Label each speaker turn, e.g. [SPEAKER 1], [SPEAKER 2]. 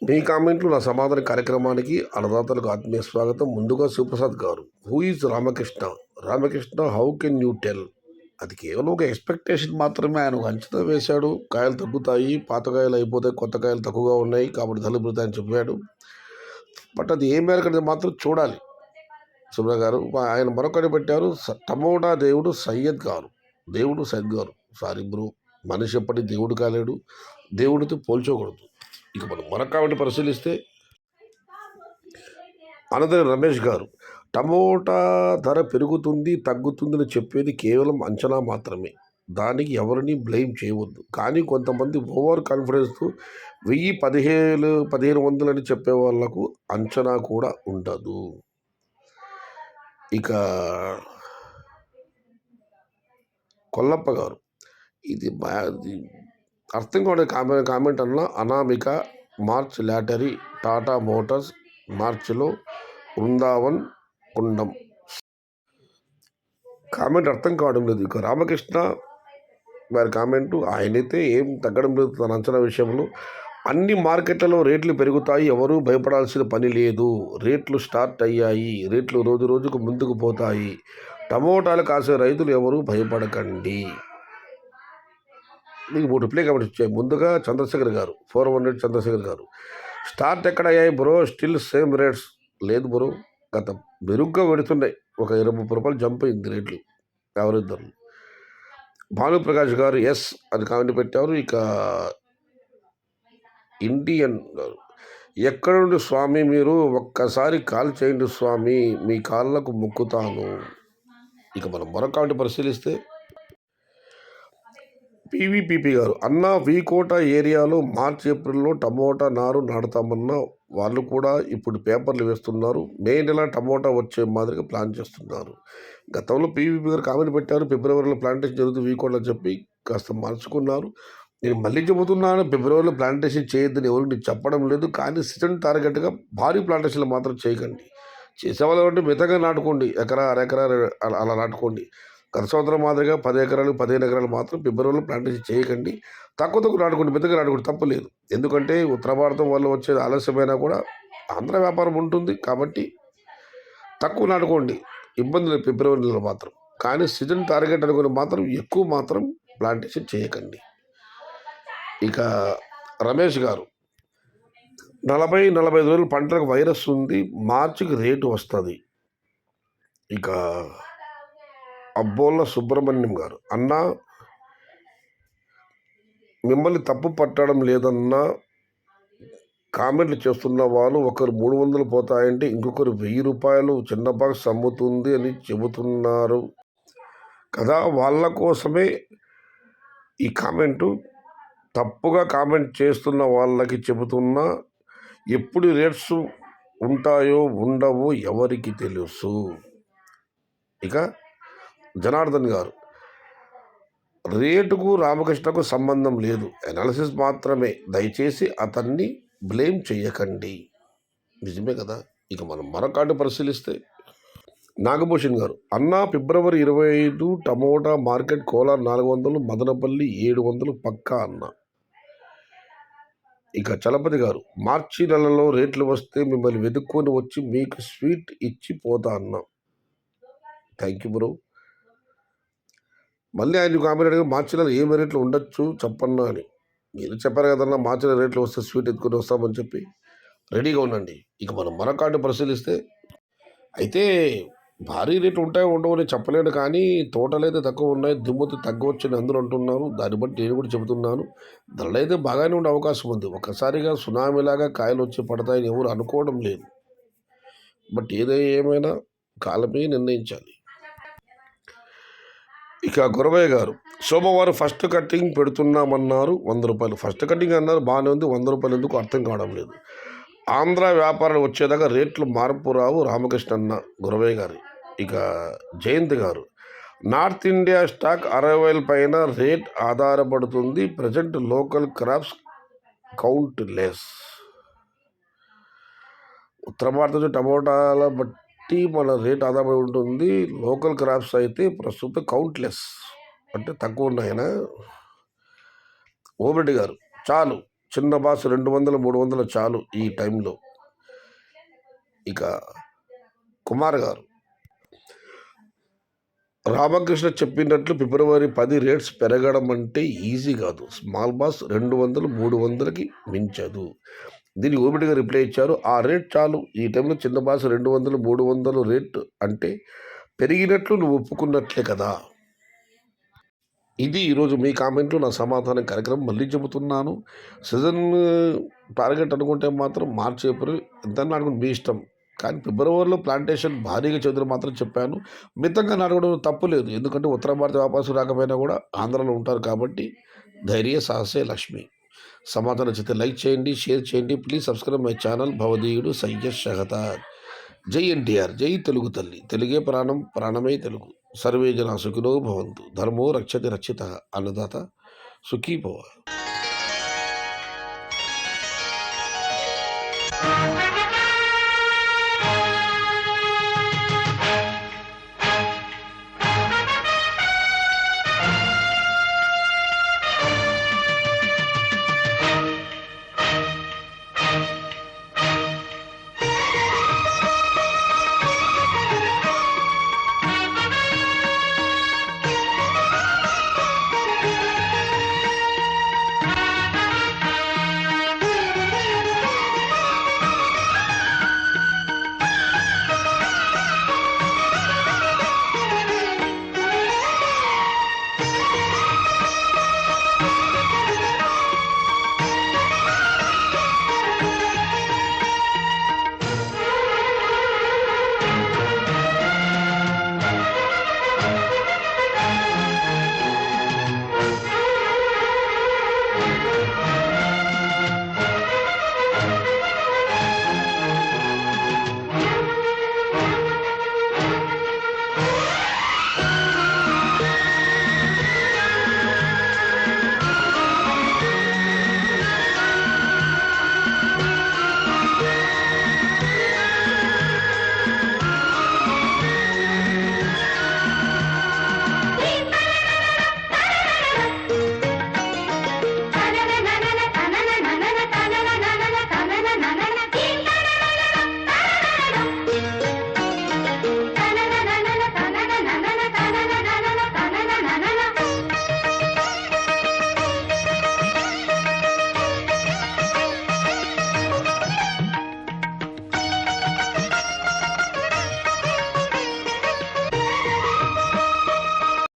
[SPEAKER 1] మీ కామెంట్లు నా సమాధాన కార్యక్రమానికి అన్నదాతలకు ఆత్మీయ స్వాగతం. ముందుగా శివప్రసాద్ గారు, who is Ramakrishna? Ramakrishna how can you tell? అది కేవలం ఒక ఎక్స్పెక్టేషన్ మాత్రమే. ఆయన ఒక అంచనా వేశాడు, కాయలు తగ్గుతాయి, పాత కాయలు అయిపోతాయి, కొత్త కాయలు తక్కువగా ఉన్నాయి కాబట్టి ధరలు పెరుగుతాయని చెప్పాడు. బట్ అది ఏ మేరకు అనేది మాత్రం చూడాలి. సుబ్ర గారు ఆయన మరొకటి పెట్టారు, టమోటా దేవుడు సయ్యద్ గారు. దేవుడు సయ్యద్ గారు, సారీ బ్రో, మనిషి ఎప్పటి దేవుడు కాలేడు, దేవుడితో పోల్చకూడదు. ఇక మనం మరొకటి పరిశీలిస్తే అనదరి రమేష్ గారు, టమోటా ధర పెరుగుతుంది తగ్గుతుందని చెప్పేది కేవలం అంచనా మాత్రమే. దానికి ఎవరిని బ్లేమ్ చేయవద్దు. కానీ కొంతమంది ఓవర్ కాన్ఫిడెన్స్తో 1000, 1500 అని చెప్పే వాళ్ళకు అంచనా కూడా ఉండదు. ఇక కొల్లప్ప గారు, ఇది అర్థం కూడా కామెంట్ అన్న Anamika March lottery Tata Motors మార్చిలో బృందావన్ కుండం. కామెంట్ అర్థం కావడం లేదు. ఇక రామకృష్ణ వారి కామెంటు, ఆయనైతే ఏం తగ్గడం లేదు తన అంచనా విషయంలో. అన్ని మార్కెట్లలో రేట్లు పెరుగుతాయి, ఎవరూ భయపడాల్సిన పని లేదు. రేట్లు స్టార్ట్ అయ్యాయి, రేట్లు రోజు రోజుకు ముందుకు పోతాయి. టమోటాలు కాసే రైతులు ఎవరూ భయపడకండి. మీకు 3 రిప్లై కామెంట్స్ వచ్చాయి. ముందుగా చంద్రశేఖర్ గారు 400 చంద్రశేఖర్ గారు, స్టార్ట్ ఎక్కడ అయ్యాయి బ్రో, స్టిల్ సేమ్ రేట్స్. లేదు బ్రో, గత మెరుగ్గా పెడుతున్నాయి. ఒక 20-30 రూపాయలు జంప్ అయింది రేట్లు యావరేజ్ ధరలు. భానుప్రకాష్ గారు ఎస్ అని కామెంట్ పెట్టారు. ఇక ఇండియన్ గారు, ఎక్కడ నుండి స్వామి మీరు, ఒక్కసారి కాల్ చేయండి స్వామి, మీ కాళ్ళకు మొక్కుతాను. ఇక మనం మరొక కామెంట్ పరిశీలిస్తే పీవీపీపీ గారు, అన్న వీకోట ఏరియాలో మార్చ్ ఏప్రిల్లో టమోటా నారు నాటుతామన్న వాళ్ళు కూడా ఇప్పుడు పేపర్లు వేస్తున్నారు. మే నెల టమోటా వచ్చే మాదిరిగా ప్లాన్ చేస్తున్నారు. గతంలో పీవీపీ గారు కామెంట్ పెట్టారు, ఫిబ్రవరిలో ప్లాంటేషన్ జరుగుతుంది వీకోట చెప్పి కాస్త మార్చుకున్నారు. నేను మళ్ళీ చెబుతున్నాను, ఫిబ్రవరిలో ప్లాంటేషన్ చేయొద్దని ఎవరికి నేను చెప్పడం లేదు. కానీ సీజన్ టార్గెట్గా భారీ ప్లాంటేషన్లు మాత్రం చేయకండి. చేసేవాళ్ళు అంటే మితంగా నాటుకోండి, ఎకరా అరెకరా అలా నాటుకోండి. గత సంవత్సరం మాదిరిగా 10 ఎకరాలు 15 ఎకరాలు మాత్రం ఫిబ్రవరిలో ప్లాంటేషన్ చేయకండి. తక్కువ నాటుకోండి, మితంగా నాటుకోండి, తప్పలేదు. ఎందుకంటే ఉత్తర భారతం వల్ల వచ్చేది ఆలస్యమైనా కూడా ఆంధ్ర వ్యాపారం ఉంటుంది కాబట్టి తక్కువ నాటుకోండి, ఇబ్బంది లేదు ఫిబ్రవరి నెలలో మాత్రం. కానీ సీజన్ టార్గెట్ అనుకుని మాత్రం ఎక్కువ మాత్రం ప్లాంటేషన్ చేయకండి. ఇక రమేష్ గారు, 40-45 రోజులు పంటలకు వైరస్ ఉంది, మార్చికి రేటు వస్తుంది. ఇక అబ్బోళ్ళ సుబ్రహ్మణ్యం గారు, అన్న మిమ్మల్ని తప్పు పట్టడం లేదన్నా, కామెంట్లు చేస్తున్న వాళ్ళు ఒకరు 300 పోతాయంటే ఇంకొకరు 1000 రూపాయలు చిన్న బాక్స్ అమ్ముతుంది అని చెబుతున్నారు కదా, వాళ్ళ కోసమే ఈ కామెంటు. తప్పుగా కామెంట్ చేస్తున్న వాళ్ళకి చెబుతున్నా, ఎప్పుడు రేట్స్ ఉంటాయో ఉండవో ఎవరికి తెలుసు. ఇక జనార్దన్ గారు, రేటుకు రామకృష్ణకు సంబంధం లేదు, అనాలిసిస్ మాత్రమే, దయచేసి అతన్ని బ్లేమ్ చేయకండి. నిజమే కదా. ఇక మనం మరొకటి పరిశీలిస్తే నాగభూషణ్ గారు, అన్న ఫిబ్రవరి 25 టమోటా మార్కెట్ కోలార్ 400, మదనపల్లి 700 పక్కా అన్న. ఇక చలపతి గారు, మార్చి నెలలో రేట్లు వస్తే మిమ్మల్ని వెతుక్కొని వచ్చి మీకు స్వీట్ ఇచ్చి పోతా అన్న. Thank you bro. మళ్ళీ ఆయన కామెంట్ అడిగి మార్చి నెల ఏం రేట్లు ఉండొచ్చు చెప్పన్నా అని. మీరు చెప్పారు కదన్నా, మార్చి నెల రేట్లు వస్తే స్వీట్ ఎత్తుకొని వస్తామని చెప్పి రెడీగా ఉండండి. ఇక మనం మరొకటి పరిశీలిస్తే, అయితే భారీ రేట్లు ఉంటాయో ఉండవు అని చెప్పలేను, కానీ తోటలు అయితే తక్కువ ఉన్నాయి, దిమ్ముతో తగ్గవచ్చు అని అందరూ అంటున్నారు. దాన్ని బట్టి నేను కూడా చెబుతున్నాను, ధరలు అయితే బాగానే ఉండే అవకాశం ఉంది. ఒక్కసారిగా సునామీలాగా కాయలు వచ్చి పడతాయని ఎవరు అనుకోవడం లేదు. బట్ ఏమైనా కాలమే నిర్ణయించాలి. ఇక గురవయ్య గారు, సోమవారం ఫస్ట్ కటింగ్ పెడుతున్నామన్నారు, 100 రూపాయలు. ఫస్ట్ కటింగ్ అన్నారు, బాగానే ఉంది, 100 రూపాయలు ఎందుకు అర్థం కావడం లేదు. ఆంధ్ర వ్యాపారాలు వచ్చేదాకా రేట్లు మార్పు రావు, రామకృష్ణ అన్న గురవయ్య గారు. ఇక జయంత్ గారు, నార్త్ ఇండియా స్టాక్ 60,000 పైన రేట్ ఆధారపడుతుంది, present local crops count less. ఉత్తర భారతదేశం టమోటాల బట్టి మన రేట్ ఆధారపడి ఉంటుంది, లోకల్ క్రాప్స్ అయితే ప్రస్తుతం కౌంట్లెస్ అంటే తక్కువ ఉన్నాయన. ఓబెడ్డి గారు, చాలు చిన్న బాస్ 200, 300 చాలు ఈ టైంలో. ఇక కుమార్ గారు రామకృష్ణ చెప్పినట్లు ఫిబ్రవరి 10 రేట్స్ పెరగడం అంటే ఈజీ కాదు. Small boss 200, 300కి మించదు. దీనికి ఓపికగా రిప్లై ఇచ్చారు. ఆ రేట్ చాలు ఈ టైంలో. చిన్న బాస్ 200, 300 రేట్ అంటే పెరిగినట్లు నువ్వు ఒప్పుకున్నట్లే కదా. ఇది ఈరోజు మీ కామెంట్లు నా సమాధానం కార్యక్రమం. మళ్ళీ చెబుతున్నాను, సీజన్ టార్గెట్ అనుకుంటే మాత్రం మార్చి ఏప్రిల్ ఎంత అనుకుంటే మీ ఇష్టం. కానీ ఫిబ్రవరిలో ప్లాంటేషన్ భారీగా చదువులు మాత్రం చెప్పాను. మితంగా నాటుకోవడం తప్పు లేదు. ఎందుకంటే ఉత్తర భారత వ్యాపారస్తులు రాకపోయినా కూడా ఆంధ్రలో ఉంటారు కాబట్టి ధైర్య సాహసే లక్ష్మి. సమాధానం చేస్తే లైక్ చేయండి, షేర్ చేయండి. Please subscribe my channel. భవదీయుడు సయ్యద్ షహతార్. జై ఎన్టీఆర్, జై తెలుగు తల్లి. తెలుగే ప్రాణం, ప్రాణమే తెలుగు. సర్వే జన సుఖినో భవంతు. ధర్మో రక్షతి రక్షిత. అన్నదాత సుఖీ భవ.